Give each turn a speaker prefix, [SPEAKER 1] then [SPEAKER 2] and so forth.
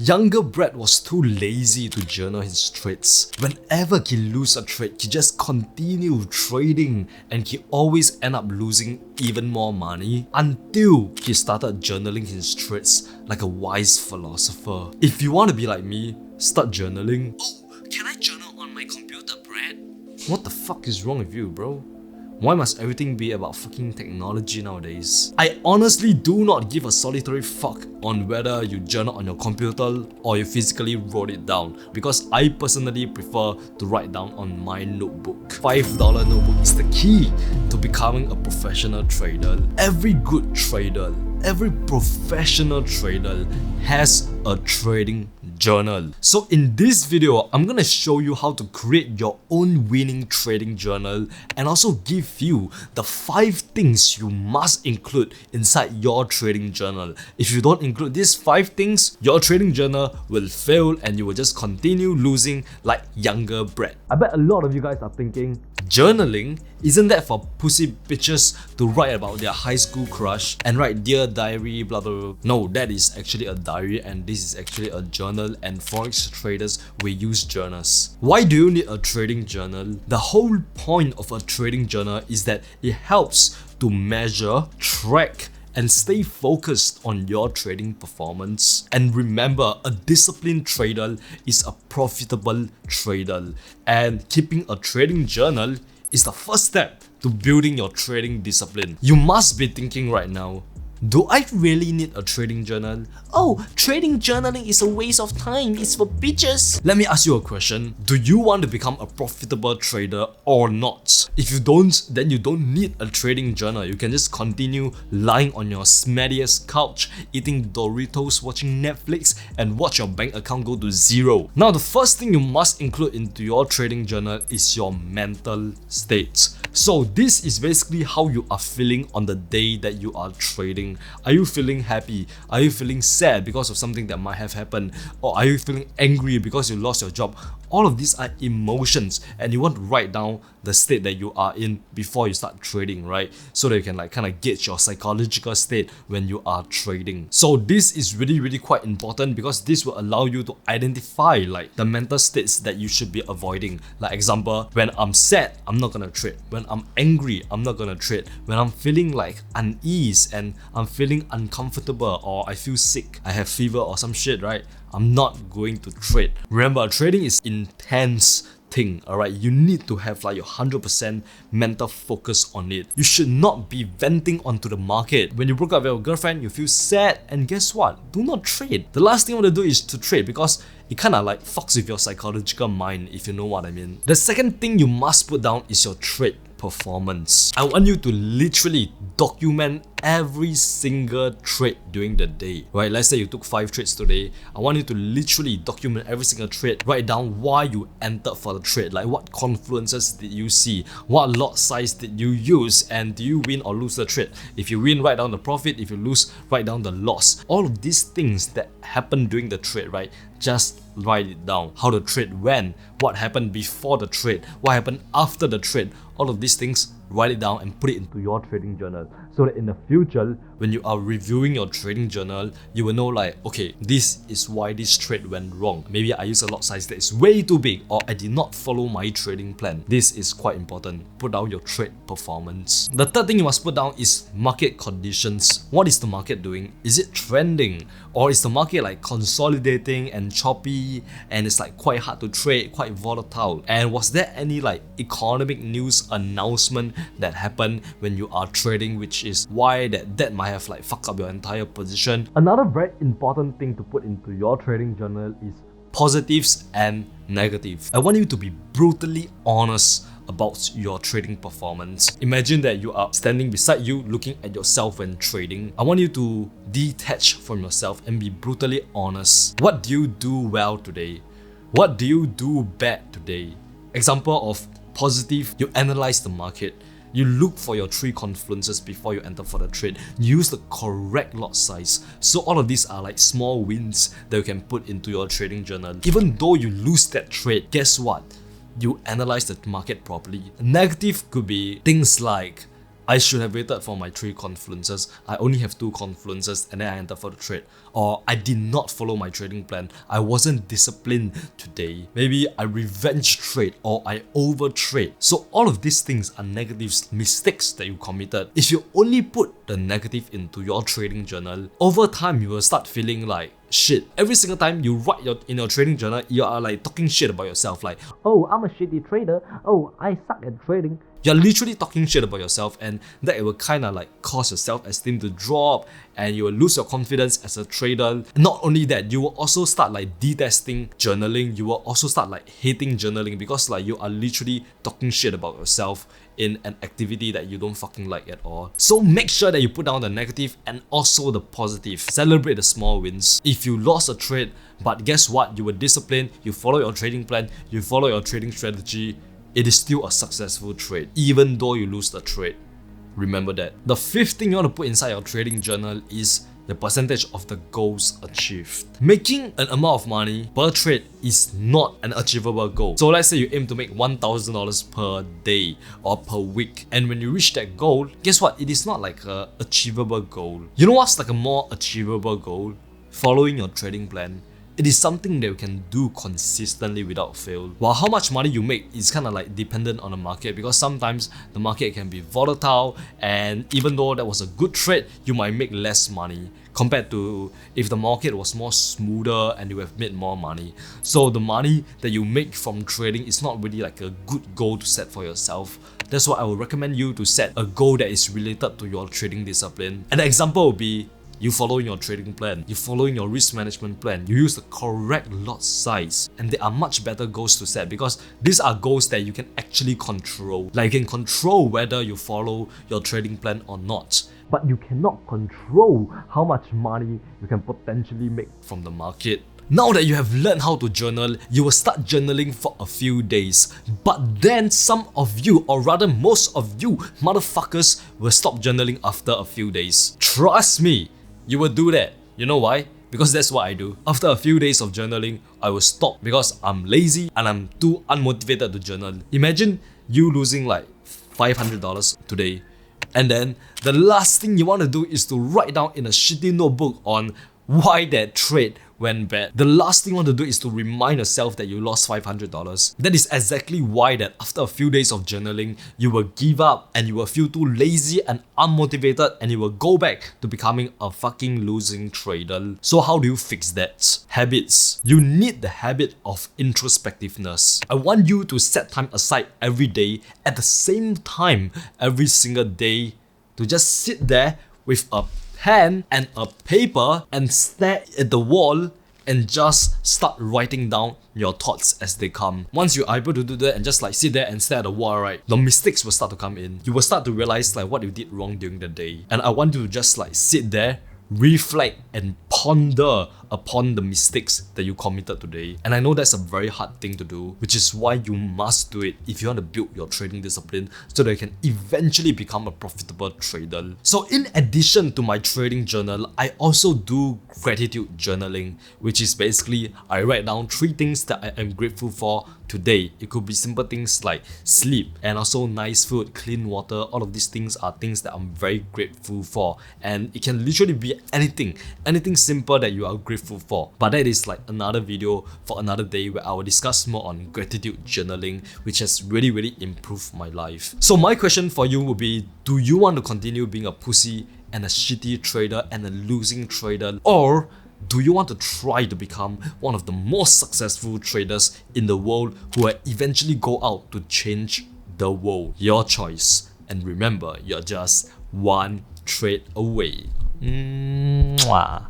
[SPEAKER 1] Younger Brett was too lazy to journal his trades. Whenever he lose a trade, he just continue trading and he always end up losing even more money until he started journaling his trades like a wise philosopher. If you want to be like me, start journaling. Oh, can I journal on my computer, Brett? What the fuck is wrong with you, bro? Why must everything be about fucking technology nowadays? I honestly do not give a solitary fuck on whether you journal on your computer or you physically wrote it down, because I personally prefer to write down on my notebook. $5 notebook is the key to becoming a professional trader. Every good trader, every professional trader has a trading journal. So in this video, I'm gonna show you how to create your own winning trading journal and also give you the 5 things you must include inside your trading journal. If you don't include these 5 things, your trading journal will fail and you will just continue losing like Younger Brett. I bet a lot of you guys are thinking, journaling, isn't that for pussy bitches to write about their high school crush and write dear diary blah blah blah? No, that is actually a diary and this is actually a journal, and forex traders will use journals. Why do you need a trading journal? The whole point of a trading journal is that it helps to measure, track, and stay focused on your trading performance. And remember, a disciplined trader is a profitable trader, and keeping a trading journal is the first step to building your trading discipline. You must be thinking right now, do I really need a trading journal? Oh, trading journaling is a waste of time, it's for bitches. Let me ask you a question. Do you want to become a profitable trader or not? If you don't, then you don't need a trading journal. You can just continue lying on your smelliest couch, eating Doritos, watching Netflix, and watch your bank account go to zero. Now, the first thing you must include into your trading journal is your mental state. So this is basically how you are feeling on the day that you are trading. Are you feeling happy? Are you feeling sad because of something that might have happened? Or are you feeling angry because you lost your job? All of these are emotions, and you want to write down the state that you are in before you start trading, right? So that you can like kind of gauge your psychological state when you are trading. So this is really quite important, because this will allow you to identify like the mental states that you should be avoiding. Like example, when I'm sad, I'm not gonna trade. When I'm angry, I'm not gonna trade. When I'm feeling like unease and I'm feeling uncomfortable, or I feel sick, I have fever or some shit, right? I'm not going to trade. Remember, trading is intense thing, alright? You need to have like your 100% mental focus on it. You should not be venting onto the market. When you broke up with your girlfriend, you feel sad, and guess what? Do not trade. The last thing you want to do is to trade, because it kind of like fucks with your psychological mind, if you know what I mean. The second thing you must put down is your trade performance. I want you to literally document every single trade during the day, right? Let's say you took 5 trades today. I want you to literally document every single trade. Write down why you entered for the trade, like what confluences did you see, what lot size did you use, and do you win or lose the trade? If you win, write down the profit. If you lose, write down the loss. All of these things that happen during the trade, right? Just write it down. How the trade went, what happened before the trade, what happened after the trade. All of these things, write it down and put it into your trading journal, so that in the future, when you are reviewing your trading journal, you will know like, okay, this is why this trade went wrong. Maybe I use a lot size that is way too big, or I did not follow my trading plan. This is quite important. Put down your trade performance. The third thing you must put down is market conditions. What is the market doing? Is it trending? Or is the market like consolidating and choppy, and it's like quite hard to trade, quite volatile? And was there any like economic news announcement that happened when you are trading, which is why that might have like fucked up your entire position? Another very important thing to put into your trading journal is positives and negatives. I want you to be brutally honest about your trading performance. Imagine that you are standing beside you looking at yourself when trading. I want you to detach from yourself and be brutally honest. What do you do well today? What do you do bad today? Example of positive, you analyze the market. You look for your 3 confluences before you enter for the trade. Use the correct lot size. So all of these are like small wins that you can put into your trading journal. Even though you lose that trade, guess what? You analyze the market properly. Negative could be things like I should have waited for my 3 confluences. I only have 2 confluences and then I entered for the trade. Or I did not follow my trading plan. I wasn't disciplined today. Maybe I revenge trade or I over trade. So all of these things are negative mistakes that you committed. If you only put the negative into your trading journal, over time you will start feeling like shit. Every single time you write in your trading journal, you are like talking shit about yourself, like, oh, I'm a shitty trader, oh, I suck at trading. You're literally talking shit about yourself, and that will kind of like cause your self-esteem to drop, and you will lose your confidence as a trader. Not only that, you will also start like detesting journaling. You will also start like hating journaling because like you are literally talking shit about yourself in an activity that you don't fucking like at all. So make sure that you put down the negative and also the positive. Celebrate the small wins. If you lost a trade, but guess what? You were disciplined, you follow your trading plan, you follow your trading strategy, it is still a successful trade, even though you lose the trade. Remember that. The 5th thing you want to put inside your trading journal is the percentage of the goals achieved. Making an amount of money per trade is not an achievable goal. So let's say you aim to make $1,000 per day or per week, and when you reach that goal, guess what? It is not like a achievable goal. You know what's like a more achievable goal? Following your trading plan. It is something that you can do consistently without fail. While how much money you make is kind of like dependent on the market, because sometimes the market can be volatile, and even though that was a good trade, you might make less money compared to if the market was more smoother and you have made more money. So the money that you make from trading is not really like a good goal to set for yourself. That's why I would recommend you to set a goal that is related to your trading discipline. An example would be you following your trading plan, you following your risk management plan, you use the correct lot size, and they are much better goals to set because these are goals that you can actually control. Like you can control whether you follow your trading plan or not, but you cannot control how much money you can potentially make from the market. Now that you have learned how to journal, you will start journaling for a few days. But then some of you, or rather most of you motherfuckers, will stop journaling after a few days. Trust me, you will do that. You know why? Because that's what I do. After a few days of journaling, I will stop because I'm lazy and I'm too unmotivated to journal. Imagine you losing like $500 today, and then the last thing you want to do is to write down in a shitty notebook on why that trade went bad. The last thing you want to do is to remind yourself that you lost $500. That is exactly why that after a few days of journaling, you will give up and you will feel too lazy and unmotivated, and you will go back to becoming a fucking losing trader. So how do you fix that? Habits. You need the habit of introspectiveness. I want you to set time aside every day at the same time every single day to just sit there with a pen and a paper and stare at the wall and just start writing down your thoughts as they come. Once you're able to do that and just like sit there and stare at the wall, right, the mistakes will start to come in. You will start to realize like what you did wrong during the day. And I want you to just like sit there, reflect and ponder upon the mistakes that you committed today. And I know that's a very hard thing to do, which is why you must do it if you want to build your trading discipline so that you can eventually become a profitable trader. So in addition to my trading journal, I also do gratitude journaling, which is basically I write down 3 things that I am grateful for today. It could be simple things like sleep and also nice food, clean water. All of these things are things that I'm very grateful for, and it can literally be anything simple that you are grateful for. But that is like another video for another day where I will discuss more on gratitude journaling, which has really improved my life. So my question for you would be, do you want to continue being a pussy and a shitty trader and a losing trader, or do you want to try to become one of the most successful traders in the world who will eventually go out to change the world? Your choice. And remember, you're just one trade away. Mwah.